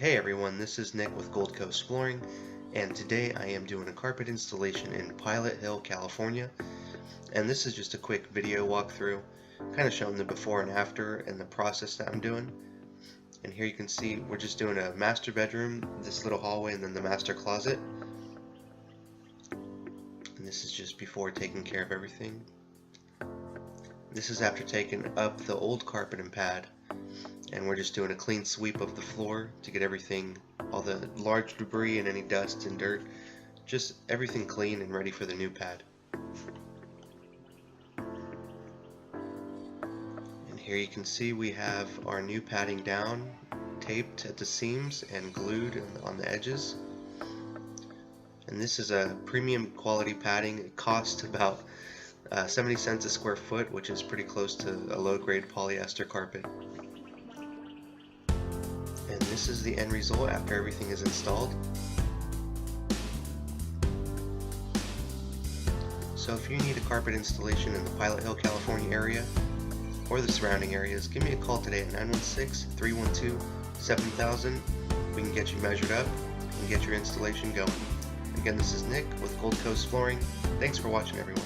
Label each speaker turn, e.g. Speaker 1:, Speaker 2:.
Speaker 1: Hey everyone, this is Nick with Gold Coast Flooring, and today I am doing a carpet installation in Pilot Hill, California. And this is just a quick video walkthrough, kind of showing the before and after and the process that I'm doing. And here you can see we're just doing a master bedroom, this little hallway, and then the master closet. And this is just before taking care of everything. This is after taking up the old carpet and pad. And we're just doing a clean sweep of the floor to get everything, all the large debris and any dust and dirt, just everything clean and ready for the new pad. And here you can see we have our new padding down, taped at the seams and glued on the edges. And this is a premium quality padding. It costs about 70 cents a square foot, which is pretty close to a low grade polyester carpet. And this is the end result after everything is installed. So if you need a carpet installation in the Pilot Hill, California area or the surrounding areas, give me a call today at 916-312-7000. We can get you measured up and get your installation going. Again, this is Nick with Gold Coast Flooring. Thanks for watching, everyone.